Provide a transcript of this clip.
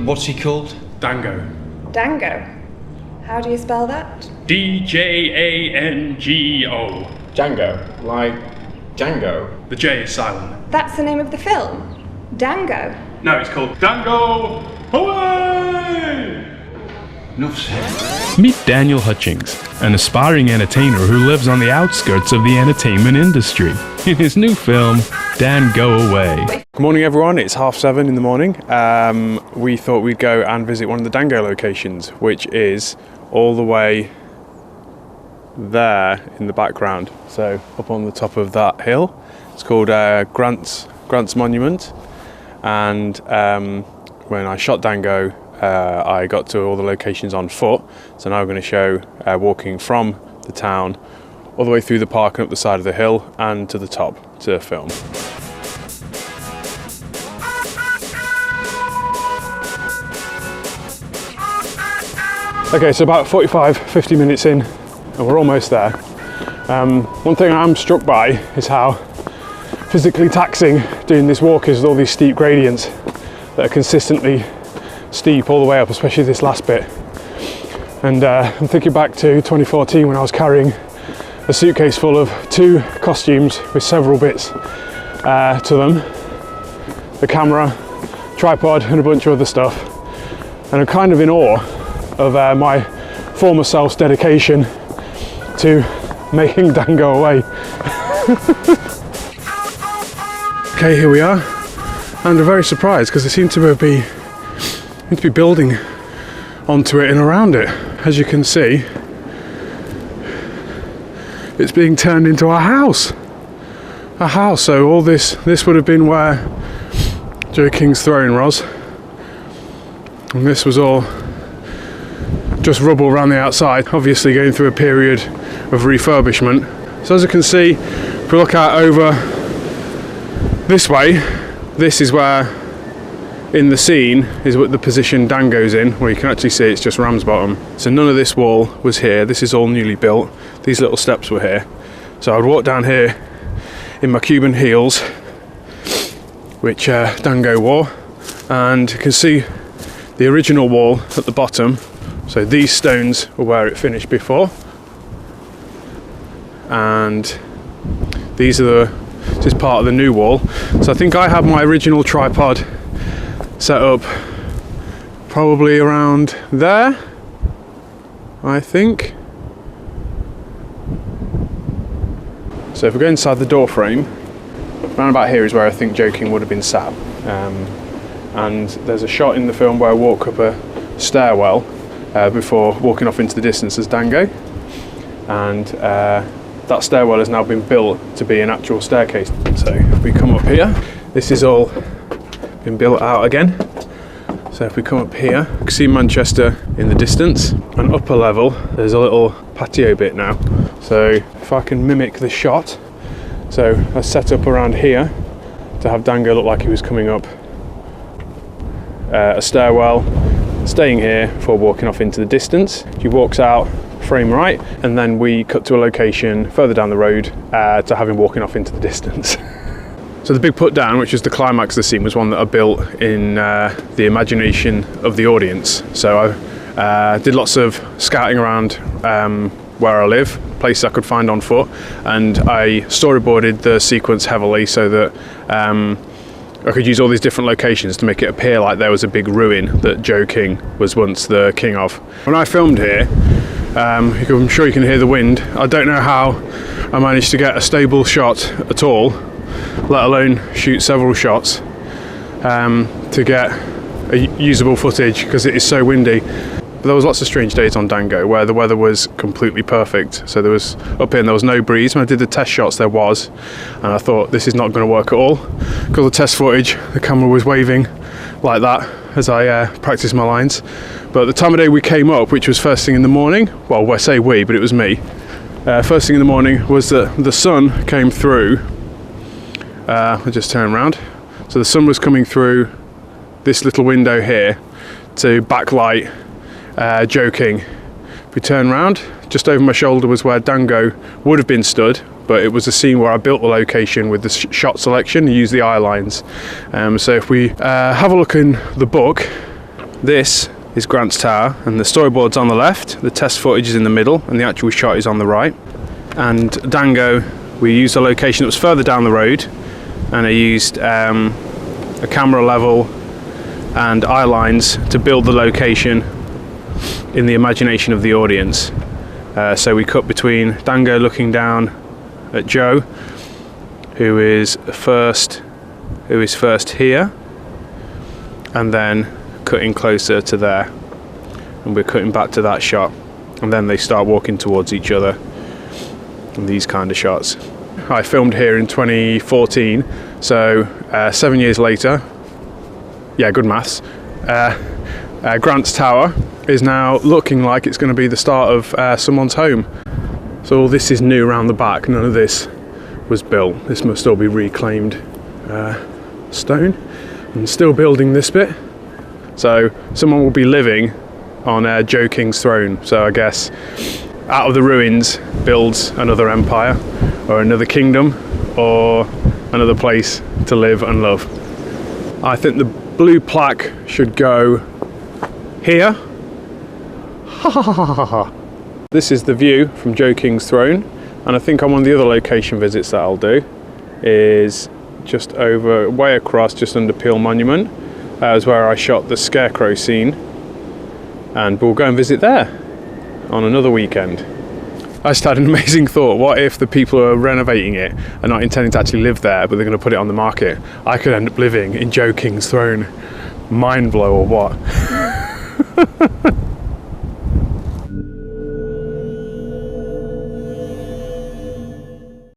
what's he called? Dango. Dango? How do you spell that? D-J-A-N-G-O. Django, like Django. The J is silent. That's the name of the film? Dango? No, it's called Django Away! Enough said. Meet Daniel Hutchings, an aspiring entertainer who lives on the outskirts of the entertainment industry. In his new film, Django Away. Good morning everyone, it's 7:30 in the morning. We thought we'd go and visit one of the Django locations, which is all the way there in the background. So up on the top of that hill. It's called Grant's Monument. And when I shot Django, I got to all the locations on foot. So now I'm going to show walking from the town all the way through the park and up the side of the hill and to the top to film. Okay, so about 45-50 minutes in and we're almost there. One thing I'm struck by is how physically taxing doing this walk is with all these steep gradients that are consistently steep all the way up, especially this last bit. And I'm thinking back to 2014 when I was carrying a suitcase full of 2 costumes with several bits to them, the camera, tripod and a bunch of other stuff. And I'm kind of in awe of my former self's dedication to making Django Away. Okay, here we are, and I'm very surprised because they seem to be building onto it and around it. As you can see, it's being turned into a house. A house. So all this would have been where Joe King's throne was, and this was all just rubble around the outside, obviously going through a period of refurbishment. So as you can see, if we look out over this way, this is where in the scene is what the position Django's in, where you can actually see it's just Ramsbottom. So none of this wall was here, this is all newly built. These little steps were here. So I'd walk down here in my Cuban heels, which Django wore, and you can see the original wall at the bottom. So these stones were where it finished before, and this is part of the new wall. So I think I had my original tripod set up probably around there, I think. So if we go inside the door frame, around about here is where I think Joe King would have been sat. And there's a shot in the film where I walk up a stairwell before walking off into the distance as Django, and that stairwell has now been built to be an actual staircase. So if we come up here, this is all been built out again. So if we come up here, you can see Manchester in the distance, and upper level there's a little patio bit now. So if I can mimic the shot, so I set up around here to have Django look like he was coming up a stairwell, staying here before walking off into the distance. He walks out frame right, and then we cut to a location further down the road to have him walking off into the distance. So the big put down, which is the climax of the scene, was one that I built in the imagination of the audience. So I did lots of scouting around where I live, places I could find on foot, and I storyboarded the sequence heavily so that I could use all these different locations to make it appear like there was a big ruin that Joe King was once the king of. When I filmed here, I'm sure you can hear the wind. I don't know how I managed to get a stable shot at all, let alone shoot several shots to get a usable footage, because it is so windy. But there was lots of strange days on Django where the weather was completely perfect. So there was, up here, there was no breeze. When I did the test shots, there was, and I thought this is not going to work at all. Because the test footage, the camera was waving like that as I practiced my lines. But the time of day we came up, which was first thing in the morning, well, I say we, but it was me. First thing in the morning was that the sun came through. I'll just turn around. So the sun was coming through this little window here to backlight Joe King. If we turn around, just over my shoulder was where Django would have been stood, but it was a scene where I built the location with the shot selection and used the eye lines. So if we have a look in the book, This is Grant's Tower, and the storyboard's on the left, the test footage is in the middle, and the actual shot is on the right. And Django, we used a location that was further down the road, and I used a camera level and eye lines to build the location in the imagination of the audience. So we cut between Django looking down at Joe, who is first here, and then cutting closer to there, and we're cutting back to that shot, and then they start walking towards each other, and these kind of shots. I filmed here in 2014, so 7 years later, yeah, good maths, Grant's Tower is now looking like it's going to be the start of someone's home. So all this is new around the back, none of this was built. This must all be reclaimed stone, and still building this bit. So someone will be living on Joe King's throne. So I guess out of the ruins builds another empire, or another kingdom, or another place to live and love. I think the blue plaque should go here. This is the view from Joe King's throne, and I think on one of the other location visits that I'll do is just over, way across, just under Peel Monument. Is where I shot the scarecrow scene, and we'll go and visit there on another weekend. I just had an amazing thought. What if the people who are renovating it are not intending to actually live there, but they're going to put it on the market? I could end up living in Joe King's throne. Mind blow or what?